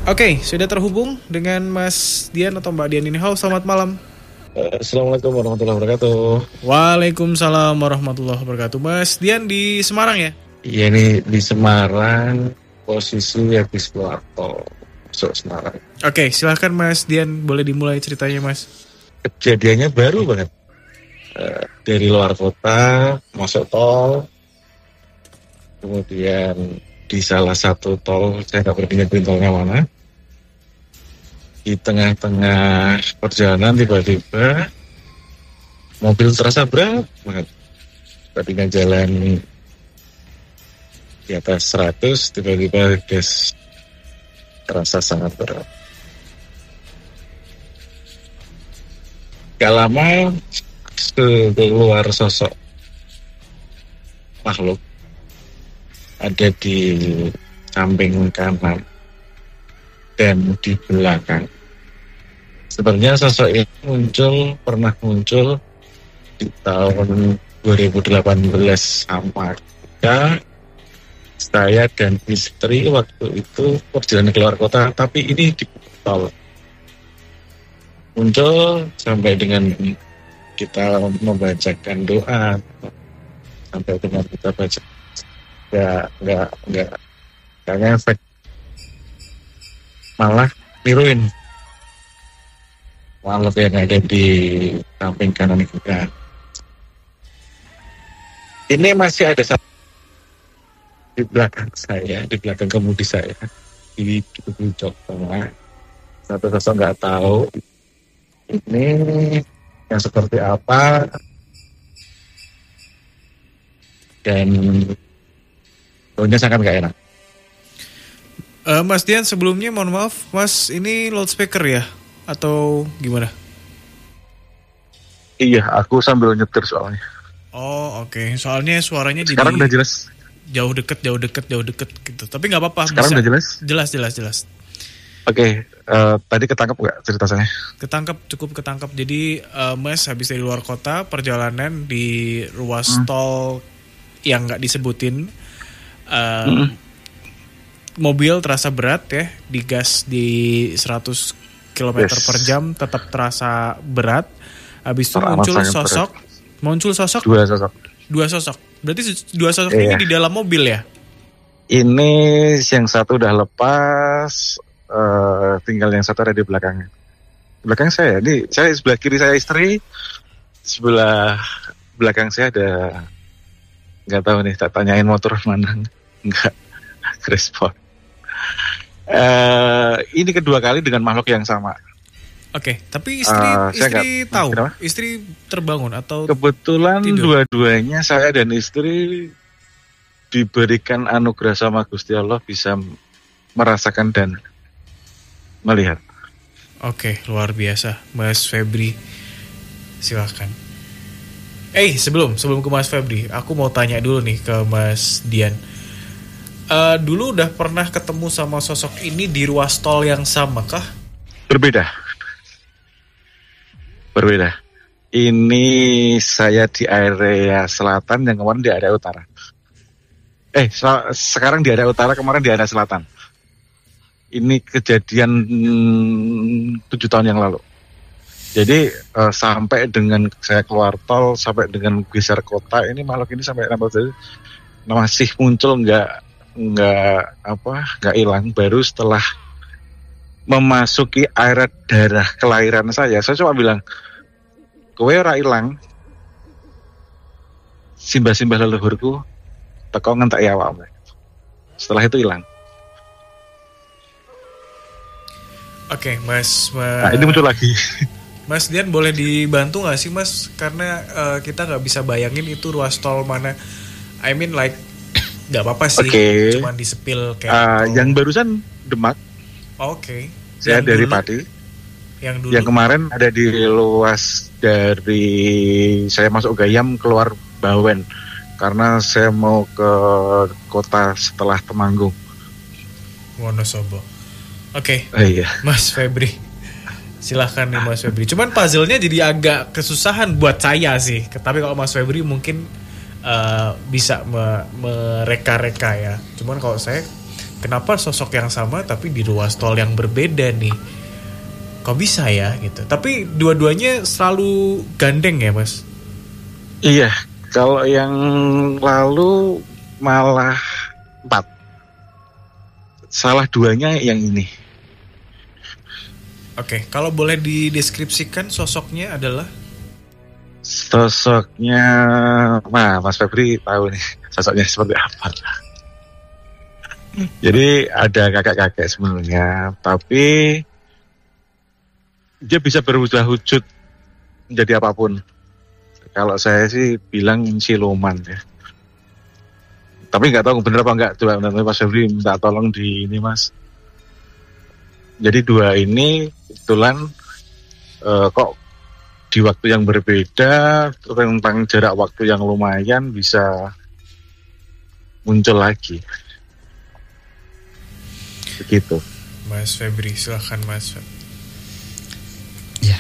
Oke, sudah terhubung dengan Mas Dian atau Mbak Dian ini. Halo, selamat malam. Assalamualaikum warahmatullahi wabarakatuh. Waalaikumsalam warahmatullahi wabarakatuh. Mas Dian di Semarang ya? Iya, ini di Semarang, posisi habis keluar tol masuk Semarang. Oke, silahkan Mas Dian, boleh dimulai ceritanya Mas. Kejadiannya baru banget. Dari luar kota masuk tol, kemudian di salah satu tol, saya nggak berpindah tolnya mana. Di tengah-tengah perjalanan tiba-tiba mobil terasa berat banget. Tadinya jalan di atas 100, tiba-tiba gas terasa sangat berat. Gak lama keluar sosok makhluk ada di samping kanan dan di belakang. Sebenarnya sosok ini pernah muncul di tahun 2018 sama kita. Saya dan istri waktu itu perjalanan keluar kota, tapi ini di tol. Muncul sampai dengan kita membacakan doa, sampai dengan kita baca nggak ngefek, malah niruin makhluk yang ada di samping kanan kita. Ini masih ada satu di belakang saya, di belakang kemudi saya, di jok tengah. Satu sosok nggak tahu ini yang seperti apa, dan baunya sangat nggak enak. Mas Dian, sebelumnya mohon maaf, Mas ini loudspeaker ya? Atau gimana? Iya, aku sambil nyetir soalnya. Oh oke. Soalnya suaranya sekarang jadi udah jelas. jauh deket gitu. Tapi nggak apa-apa. Sekarang bisa. udah jelas? Jelas. Oke, tadi ketangkap nggak cerita saya? Cukup ketangkap. Jadi Mas habis dari luar kota, perjalanan di ruas tol yang nggak disebutin, mobil terasa berat ya, digas di 100 km per jam, tetap terasa berat. Habis itu muncul sosok. Dua sosok. Berarti dua sosok ini di dalam mobil ya? Ini yang satu udah lepas, tinggal yang satu ada di belakangnya. Belakang saya, ini saya sebelah kiri saya istri, sebelah belakang saya ada, nggak tahu nih, tak tanyain motor mana, nggak respon. Ini kedua kali dengan makhluk yang sama. Oke, tapi istri tahu, kenapa? Istri terbangun atau kebetulan tidur? Dua-duanya saya dan istri diberikan anugerah sama Gusti Allah bisa merasakan dan melihat. Oke, luar biasa, Mas Febri. Silakan. Sebelum ke Mas Febri, aku mau tanya dulu nih ke Mas Dian. Dulu udah pernah ketemu sama sosok ini di ruas tol yang sama kah? Berbeda. Ini saya di area selatan, yang kemarin di area utara. Sekarang di area utara, kemarin di area selatan. Ini kejadian 7 tahun yang lalu. Jadi sampai dengan saya keluar tol, sampai dengan geser kota, ini makhluk ini sampai masih muncul, nggak hilang. Baru setelah memasuki area darah kelahiran saya cuma bilang, kowe ora ilang, simbah-simbah leluhurku teko ngentek awakmu. Setelah itu hilang. Oke, Mas. Nah, ini muncul lagi. Mas Dian, boleh dibantu nggak sih Mas? Karena kita nggak bisa bayangin itu ruas tol mana. I mean like, nggak apa-apa sih. Cuman disepil kayak. Yang barusan Demak. Oke. Saya dari Pati. Yang kemarin ada di luas dari saya masuk Gayam keluar Bawen, karena saya mau ke kota setelah Temanggung. Wonosobo. Oke. Iya. Mas Febri. Silahkan nih Mas Febri. Cuman puzzle-nya jadi agak kesusahan buat saya sih. Tapi kalau Mas Febri mungkin bisa mereka-reka ya. Cuman kalau saya kenapa sosok yang sama tapi di ruas tol yang berbeda nih? Kok bisa ya gitu? Tapi dua-duanya selalu gandeng ya mas? Iya, kalau yang lalu malah 4. Salah 2-nya yang ini. Oke, kalau boleh dideskripsikan sosoknya adalah? Sosoknya, nah Mas Febri tahu nih sosoknya seperti apa. Jadi ada kakek-kakek sebenarnya, tapi dia bisa berubah wujud menjadi apapun. Kalau saya sih bilang siluman ya. Tapi nggak tahu bener apa nggak. Coba nanti Mas Febri minta tolong di ini Mas. Jadi 2 ini kebetulan kok di waktu yang berbeda, tentang jarak waktu yang lumayan bisa muncul lagi. Begitu. Mas Febri, silahkan Mas. Ya,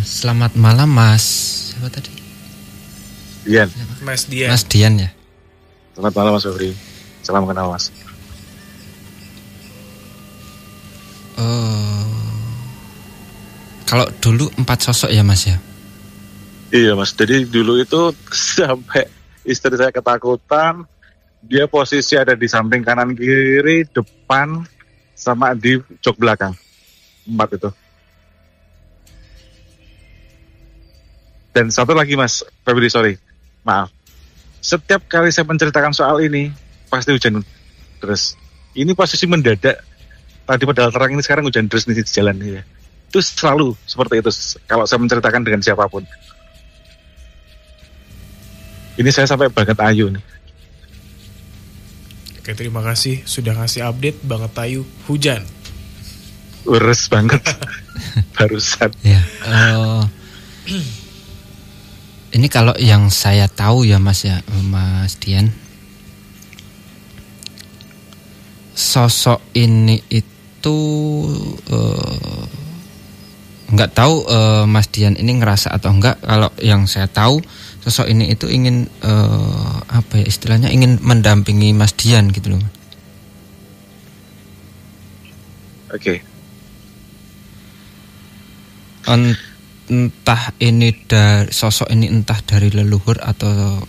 selamat malam Mas. Siapa tadi? Dian. Mas Dian. Mas Dian ya. Selamat malam Mas Febri. Salam kenal Mas. Kalau dulu 4 sosok ya Mas ya? Iya Mas, jadi dulu itu sampai istri saya ketakutan. Dia posisi ada di samping kanan kiri, depan, sama di jok belakang. 4 itu. Dan satu lagi Mas Febri, sorry, maaf. Setiap kali saya menceritakan soal ini, pasti hujan deras. Ini posisi mendadak. Tadi padahal terang, ini sekarang hujan deras nih di jalan ya. Itu selalu seperti itu kalau saya menceritakan dengan siapapun. Ini saya sampai banget ayu nih. Oke, terima kasih sudah ngasih update banget ayu hujan. Ures banget barusan. Ya. Ini kalau yang saya tahu ya Mas ya, Mas Dian. Sosok ini itu nggak tahu Mas Dian ini ngerasa atau enggak. Kalau yang saya tahu sosok ini itu ingin apa ya istilahnya, ingin mendampingi Mas Dian gitu loh. Oke. Entah ini dari sosok ini entah dari leluhur atau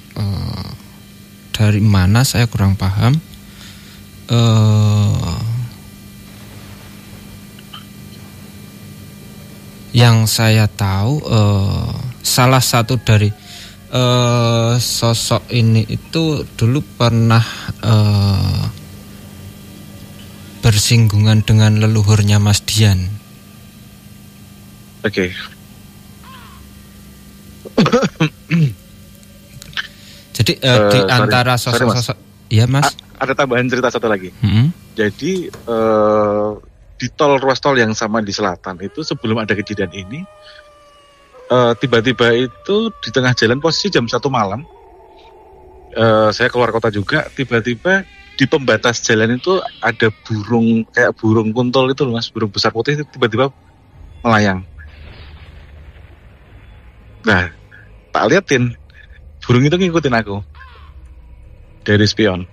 dari mana, saya kurang paham. Yang saya tahu salah satu dari sosok ini itu dulu pernah bersinggungan dengan leluhurnya Mas Dian. Oke. Jadi di antara sosok-sosok, ya Mas. Ada tambahan cerita satu lagi. Jadi di ruas tol yang sama di selatan itu, sebelum ada kejadian ini, tiba-tiba itu di tengah jalan posisi jam 1 malam, saya keluar kota juga, tiba-tiba di pembatas jalan itu ada burung, kayak burung kuntul itu loh Mas, burung besar putih itu tiba-tiba melayang. Nah, tak liatin, burung itu ngikutin aku dari spion.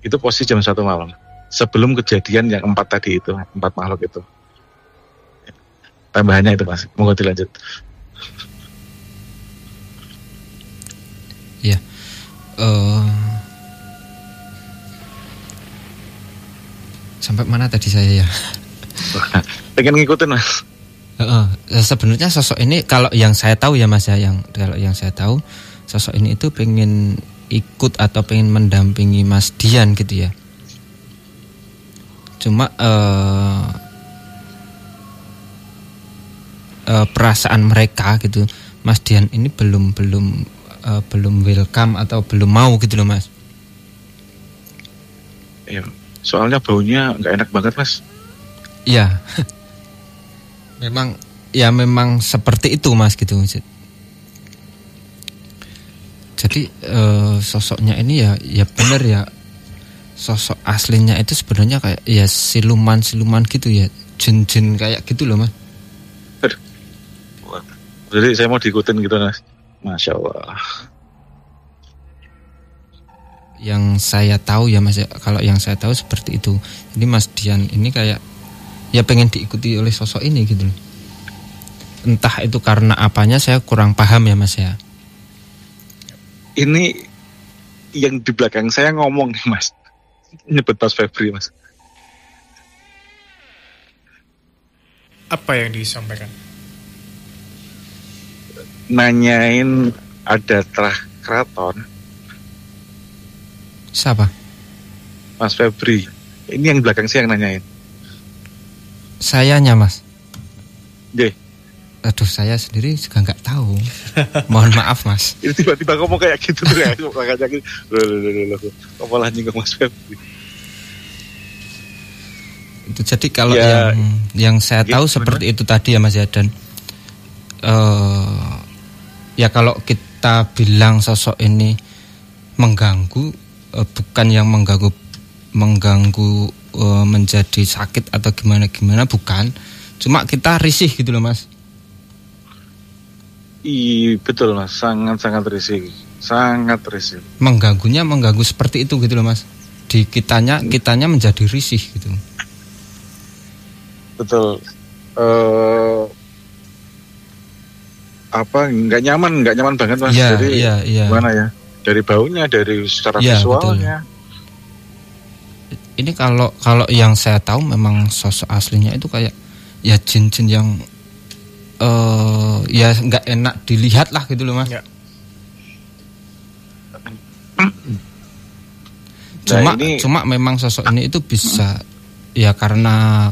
Itu posisi jam 1 malam, sebelum kejadian yang 4 tadi itu, 4 makhluk itu. Tambahannya itu Mas, mau dilanjut. Ya, sampai mana tadi saya ya? Pengen ngikutin Mas. Sebenarnya sosok ini kalau yang saya tahu ya Mas ya, kalau yang saya tahu sosok ini itu pengen ikut atau pengen mendampingi Mas Dian gitu ya. Cuma perasaan mereka gitu, Mas Dian ini belum welcome atau belum mau gitu loh Mas. Iya, soalnya baunya nggak enak banget Mas. Iya. memang seperti itu Mas gitu. Jadi sosoknya ini ya benar ya, sosok aslinya itu sebenarnya kayak ya siluman gitu ya, jin kayak gitu loh Mas. Jadi saya mau diikutin gitu Mas. Masya Allah. yang saya tahu ya Mas, kalau yang saya tahu seperti itu. Jadi Mas Dian ini kayak ya pengen diikuti oleh sosok ini gitu loh. Entah itu karena apanya saya kurang paham ya Mas ya. Ini yang di belakang saya ngomong nih Mas, nyebut Mas Febri Mas. Apa yang disampaikan? Nanyain ada telah keraton. Siapa? Mas Febri. Ini yang belakang saya yang nanyain. Sayanya Mas. Nggih. Aduh, saya sendiri juga nggak tahu. Mohon maaf Mas. Ini tiba-tiba ngomong kayak gitu tuh ya. Makanya gitu. Loh. Kok malah nyinggung Mas Febri. Itu jadi kalau Ya, yang saya tahu gimana? seperti itu tadi ya Mas ya. Dan ya kalau kita bilang sosok ini mengganggu, bukan yang mengganggu menjadi sakit atau gimana bukan, cuma kita risih gitu loh Mas. Betul Mas, sangat risih. Sangat risih. Mengganggu seperti itu gitu loh Mas. Di kitanya menjadi risih gitu. Betul. Nggak nyaman banget Mas. Iya, Jadi iya. gimana ya? Dari baunya, dari secara Iya, visualnya. Ini kalau yang saya tahu memang sosok aslinya itu kayak ya jin-jin yang ya nggak enak dilihat lah gitu loh Mas. Ya. Cuma memang sosok ini itu bisa ya karena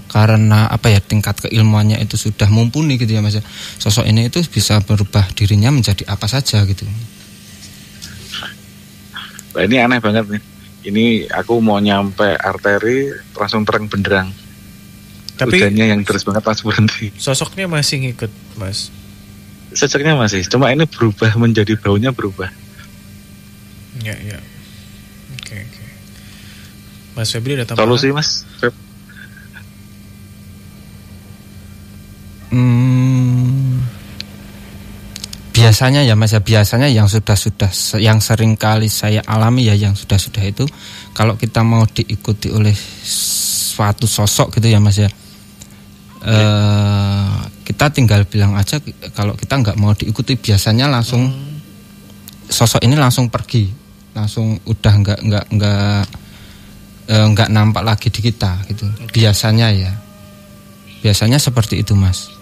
apa ya, tingkat keilmuannya itu sudah mumpuni gitu ya Mas. Sosok ini itu bisa berubah dirinya menjadi apa saja gitu. Nah, ini aneh banget nih. Ini aku mau nyampe arteri langsung terang benderang. Tapi hujannya yang terus banget langsung berhenti. sosoknya masih ngikut Mas. Sosoknya masih, cuma ini berubah menjadi baunya berubah. Ya. Oke. Mas Febri ada tambahan? Solusi Mas Feb? Biasanya ya Mas ya, biasanya yang sudah yang sering kali saya alami ya, yang sudah itu kalau kita mau diikuti oleh suatu sosok gitu ya Mas ya, kita tinggal bilang aja kalau kita nggak mau diikuti, biasanya langsung sosok ini langsung pergi, langsung udah nggak nampak lagi di kita gitu. Biasanya seperti itu Mas.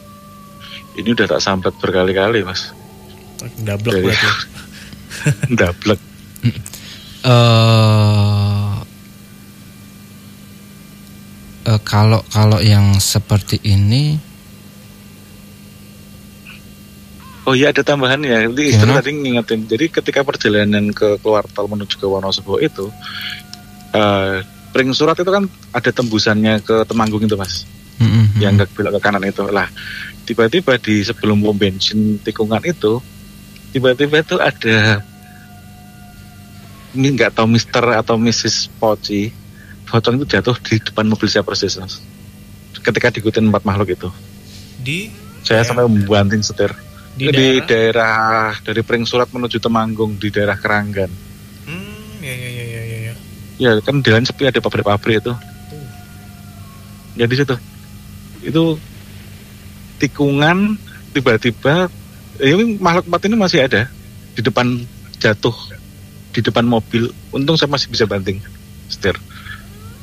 Ini udah tak sambat berkali-kali Mas. Dablek berarti. Dablek. Kalau yang seperti ini, oh iya, ada tambahan ya. Jadi istri tadi ngingetin. Jadi ketika perjalanan ke keluar tol menuju ke Wonosobo itu, Pring Surat itu kan ada tembusannya ke Temanggung itu Mas. Yang nggak belok ke kanan itu. Lah, tiba-tiba di sebelum pom bensin tikungan itu, tiba-tiba itu ada, ini nggak tahu Mister atau Mrs. Poci, pocong itu jatuh di depan mobil saya persis Mas. Ketika diikutin 4 makhluk itu. Saya sampai membanting setir. Di daerah dari Pring Surat menuju Temanggung, di daerah Keranggan. Ya. Ya kan jalan sepi, ada pabrik-pabrik itu. Ya di situ. Itu tikungan tiba-tiba ini makhluk 4 ini masih ada di depan, jatuh di depan mobil. Untung saya masih bisa banting setir.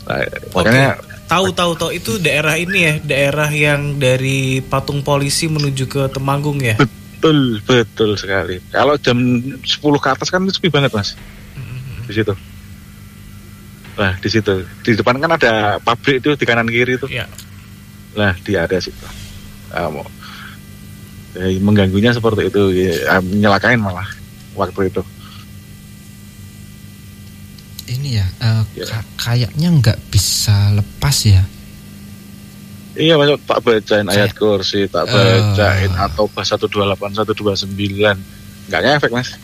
Nah, makanya tahu itu daerah ini ya, daerah yang dari patung polisi menuju ke Temanggung ya. Betul sekali. Kalau jam 10 ke atas kan sepi banget Mas. Di situ. Nah, di situ. Di depan kan ada pabrik itu di kanan kiri itu. Iya. Nah, di area situ. Mengganggunya seperti itu, ya, nyelakain malah waktu itu. Ini ya, kayaknya nggak bisa lepas ya. Iya, Mas, tak bacain ayat kursi, tak bacain atau 128, 129. Nggak ngefek Mas.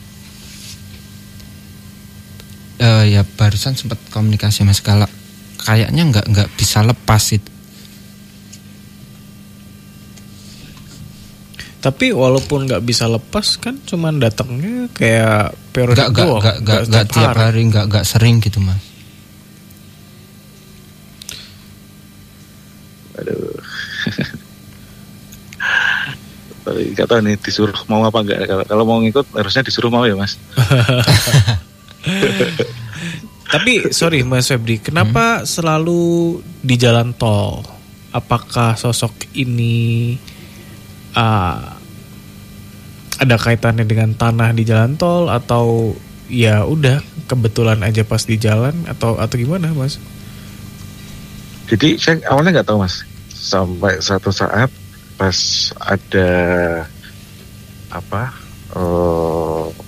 Ya barusan sempat komunikasi Mas, kalau kayaknya nggak bisa lepas itu. Tapi walaupun nggak bisa lepas kan, cuman datangnya kayak periode doang. Nggak tiap hari, nggak sering gitu mas. Aduh. Gak tahu nih disuruh mau apa enggak. Kalau mau ngikut harusnya disuruh mau ya mas. Tapi sorry Mas Febri, kenapa selalu di jalan tol? Apakah sosok ini ada kaitannya dengan tanah di jalan tol, atau ya udah kebetulan aja pas di jalan, atau gimana Mas? Jadi saya awalnya nggak tahu mas, sampai satu saat pas ada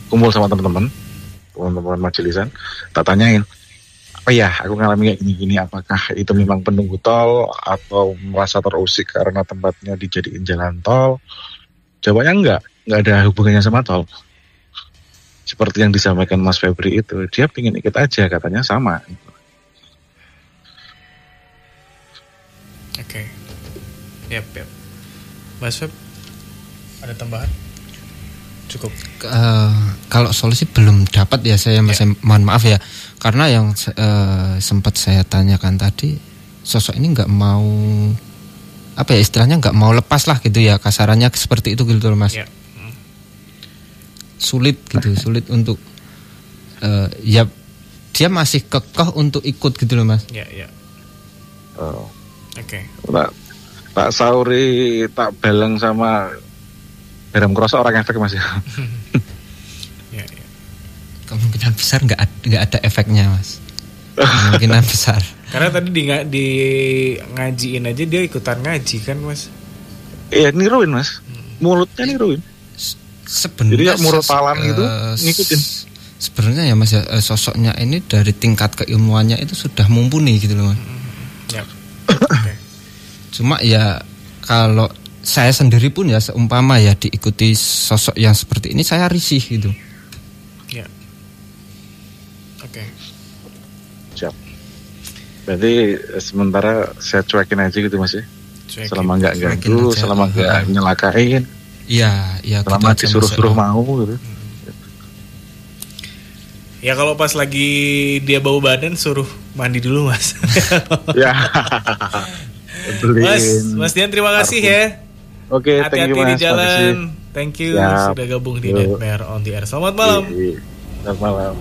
kumpul sama teman-teman majelisan, tak tanyain, oh ya aku ngalami kayak gini-gini, apakah itu memang penunggu tol atau merasa terusik karena tempatnya dijadiin jalan tol? Jawabannya nggak ada hubungannya sama tol. Seperti yang disampaikan Mas Febri itu, dia pengen ikut aja, katanya sama. Oke. Yap. Mas Feb, ada tambahan? Cukup. Kalau solusi belum dapat ya saya masih mohon maaf ya, karena yang sempat saya tanyakan tadi, sosok ini nggak mau istilahnya nggak mau lepas lah gitu ya, kasarannya seperti itu gitu loh mas. Sulit untuk ya dia masih kekeh untuk ikut gitu loh mas. Oke. Tak sauri tak beleng sama garam kerosok orang efek mas ya. Kemungkinan besar nggak ada efeknya mas. Kemungkinan besar. Karena tadi di ngajiin aja dia ikutan ngaji kan mas. Iya niruin mas, mulutnya niruin. Sebenarnya jadi murtalan gitu ngikutin. Sebenarnya ya mas, sosoknya ini dari tingkat keilmuannya itu sudah mumpuni gitu loh mas. Okay. Cuma ya kalau saya sendiri pun ya seumpama ya diikuti sosok yang seperti ini, saya risih gitu. Ya. Oke. Siap. Berarti sementara saya cuekin aja gitu mas ya. Selama nggak ganggu, selama nggak nyelakain. Iya. Selama gitu disuruh-suruh mau gitu. Ya kalau pas lagi dia bau badan suruh mandi dulu mas. Ya. Mas Dian terima kasih ya. Oke, thank you mas. Hati-hati di jalan. Thank you sudah gabung di Nightmare on the Air. Selamat malam. Selamat malam.